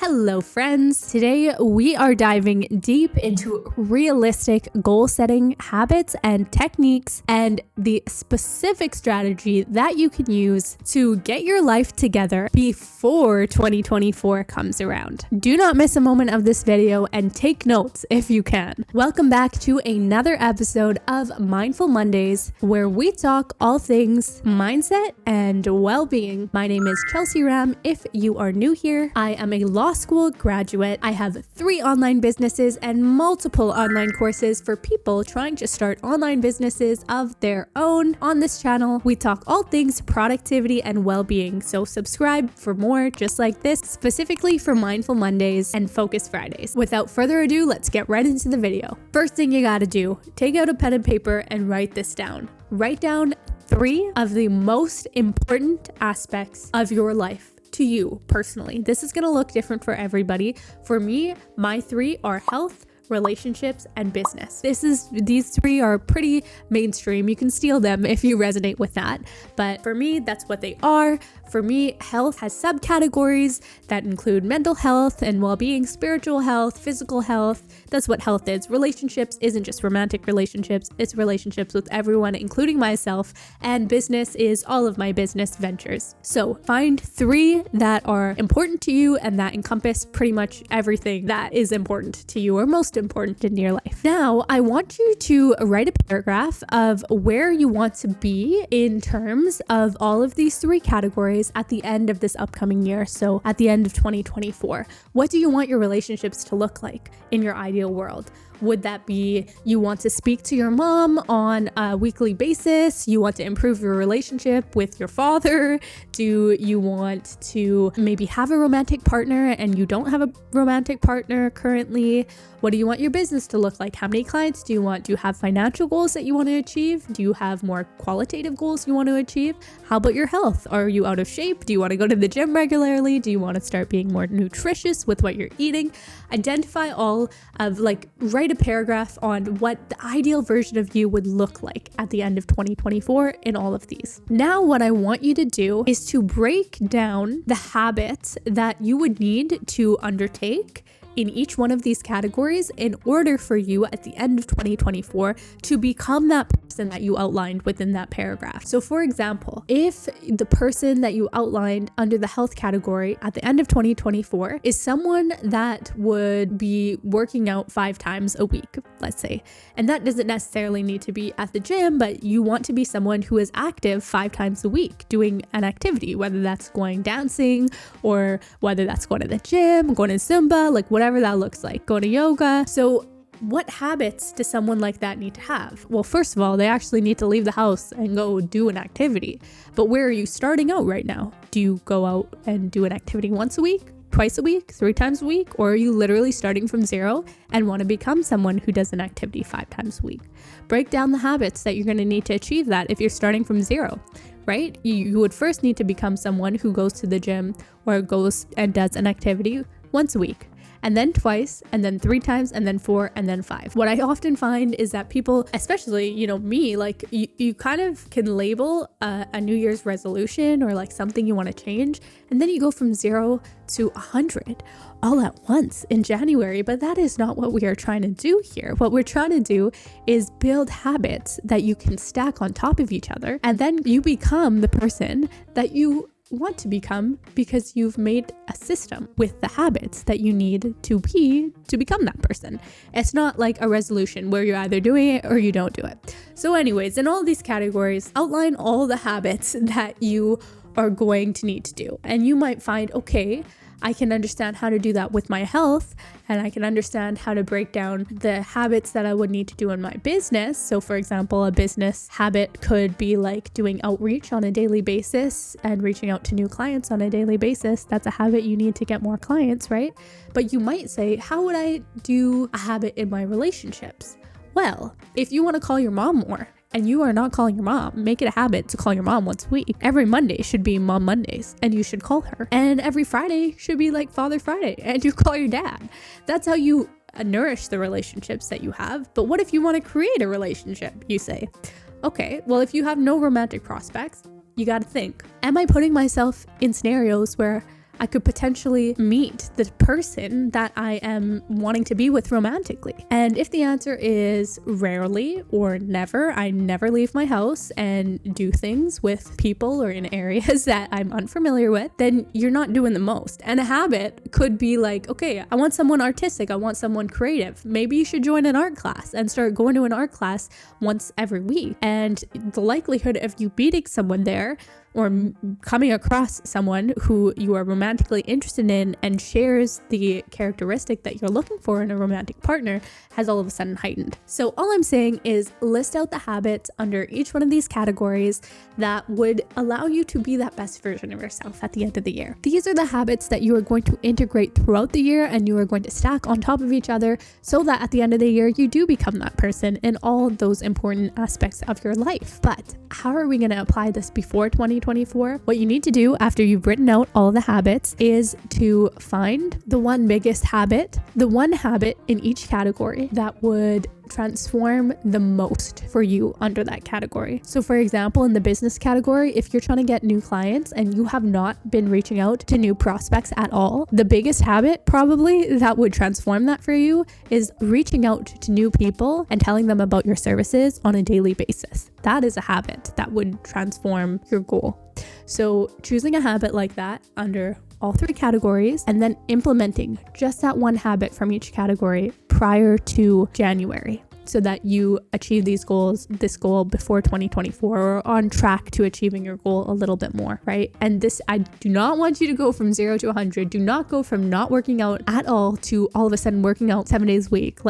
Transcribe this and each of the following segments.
Hello friends, today we are diving deep into realistic goal setting habits and techniques and the specific strategy that you can use to get your life together before 2024 comes around. Do not miss a moment of this video and take notes if you can. Welcome back to another episode of Mindful Mondays, where we talk all things mindset and well-being. My name is Chelsea Ram. If you are new here, I am a law school graduate. I have 3 online businesses and multiple online courses for people trying to start online businesses of their own. On this channel, we talk all things productivity and well-being, so subscribe for more just like this, specifically for Mindful Mondays and Focus Fridays. Without further ado, let's get right into the video. First thing you gotta do, take out a pen and paper and write this down. Write down 3 of the most important aspects of your life to you personally. This is going to look different for everybody. For me, my 3 are health, relationships, and business. These 3 are pretty mainstream. You can steal them if you resonate with that. But for me, that's what they are. For me, health has subcategories that include mental health and well-being, spiritual health, physical health. That's what health is. Relationships isn't just romantic relationships. It's relationships with everyone, including myself. And business is all of my business ventures. So find 3 that are important to you and that encompass pretty much everything that is important to you or most important in your life. Now, I want you to write a paragraph of where you want to be in terms of all of these 3 categories at the end of this upcoming year. So at the end of 2024, what do you want your relationships to look like in your ideal world? Would that be you want to speak to your mom on a weekly basis? You want to improve your relationship with your father? Do you want to maybe have a romantic partner and you don't have a romantic partner currently? What do you want your business to look like? How many clients do you want? Do you have financial goals that you want to achieve? Do you have more qualitative goals you want to achieve? How about your health? Are you out of shape? Do you want to go to the gym regularly? Do you want to start being more nutritious with what you're eating? Identify all of write a paragraph on what the ideal version of you would look like at the end of 2024 in all of these. Now, what I want you to do is to break down the habits that you would need to undertake in each one of these categories in order for you at the end of 2024 to become that person that you outlined within that paragraph. So for example, if the person that you outlined under the health category at the end of 2024 is someone that would be working out 5 times a week, let's say, and that doesn't necessarily need to be at the gym, but you want to be someone who is active 5 times a week doing an activity, whether that's going dancing or whether that's going to the gym, going to Zumba, whatever that looks like, go to yoga. So what habits does someone like that need to have? Well, first of all, they actually need to leave the house and go do an activity. But where are you starting out right now? Do you go out and do an activity once a week, twice a week, 3 times a week? Or are you literally starting from zero and want to become someone who does an activity 5 times a week? Break down the habits that you're going to need to achieve that if you're starting from zero. Right? You would first need to become someone who goes to the gym or goes and does an activity once a week, and then twice, and then 3 times, and then 4, and then 5. What I often find is that people, especially, me, you kind of can label a New Year's resolution or something you want to change, and then you go from 0 to 100 all at once in January. But that is not what we are trying to do here. What we're trying to do is build habits that you can stack on top of each other, and then you become the person that you want to become because you've made a system with the habits that you need to become that person. It's not like a resolution where you're either doing it or you don't do it. So anyways, in all these categories, outline all the habits that you are going to need to do. And you might find, okay, I can understand how to do that with my health, and I can understand how to break down the habits that I would need to do in my business. So for example, a business habit could be doing outreach on a daily basis and reaching out to new clients on a daily basis. That's a habit you need to get more clients, right? But you might say, how would I do a habit in my relationships? Well, if you want to call your mom more, and you are not calling your mom, make it a habit to call your mom once a week. Every Monday should be Mom Mondays, and you should call her. And every Friday should be Father Friday, and you call your dad. That's how you nourish the relationships that you have. But what if you want to create a relationship? You say, okay, well, if you have no romantic prospects, you got to think, am I putting myself in scenarios where I could potentially meet the person that I am wanting to be with romantically? And if the answer is rarely or never, I never leave my house and do things with people or in areas that I'm unfamiliar with, then you're not doing the most. And a habit could be like, okay, I want someone artistic, I want someone creative. Maybe you should join an art class and start going to an art class once every week. And the likelihood of you meeting someone there or coming across someone who you are romantically interested in and shares the characteristic that you're looking for in a romantic partner has all of a sudden heightened. So all I'm saying is list out the habits under each one of these categories that would allow you to be that best version of yourself at the end of the year. These are the habits that you are going to integrate throughout the year, and you are going to stack on top of each other so that at the end of the year, you do become that person in all those important aspects of your life. But how are we going to apply this before 2024? What you need to do after you've written out all the habits is to find the one biggest habit, the one habit in each category that would transform the most for you under that category. So for example, in the business category, if you're trying to get new clients and you have not been reaching out to new prospects at all, the biggest habit probably that would transform that for you is reaching out to new people and telling them about your services on a daily basis. That is a habit that would transform your goal. So choosing a habit like that under all three categories and then implementing just that one habit from each category prior to January so that you achieve this goal before 2024 or on track to achieving your goal a little bit more, right? And this, I do not want you to go from 0 to 100. Do not go from not working out at all to all of a sudden working out 7 days a week.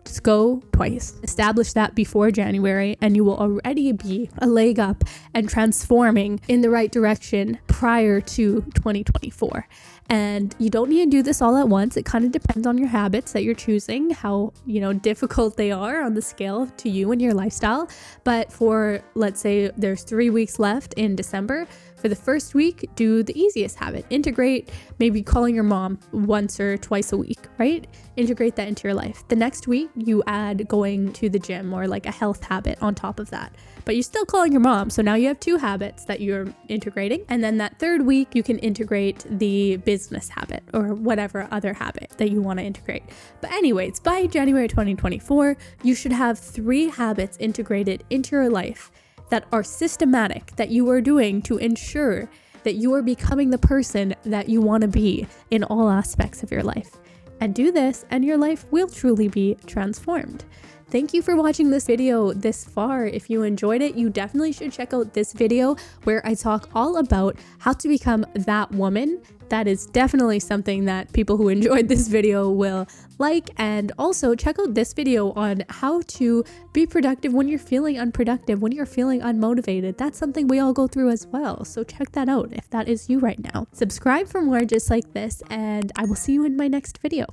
Just go twice. Establish that before January and you will already be a leg up and transforming in the right direction prior to 2024. And you don't need to do this all at once. It kind of depends on your habits that you're choosing, how, difficult they are on the scale to you and your lifestyle. But for, let's say there's 3 weeks left in December, for the first week, do the easiest habit. Integrate maybe calling your mom once or twice a week, right? Integrate that into your life. The next week, you add going to the gym or like a health habit on top of that. But you're still calling your mom. So now you have 2 habits that you're integrating. And then that third week, you can integrate the business habit or whatever other habit that you want to integrate. But anyways, by January 2024, you should have 3 habits integrated into your life that are systematic, that you are doing to ensure that you are becoming the person that you want to be in all aspects of your life. And do this, and your life will truly be transformed. Thank you for watching this video this far. If you enjoyed it, you definitely should check out this video where I talk all about how to become that woman. That is definitely something that people who enjoyed this video will like. And also check out this video on how to be productive when you're feeling unproductive, when you're feeling unmotivated. That's something we all go through as well. So check that out if that is you right now. Subscribe for more just like this, and I will see you in my next video.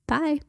Bye.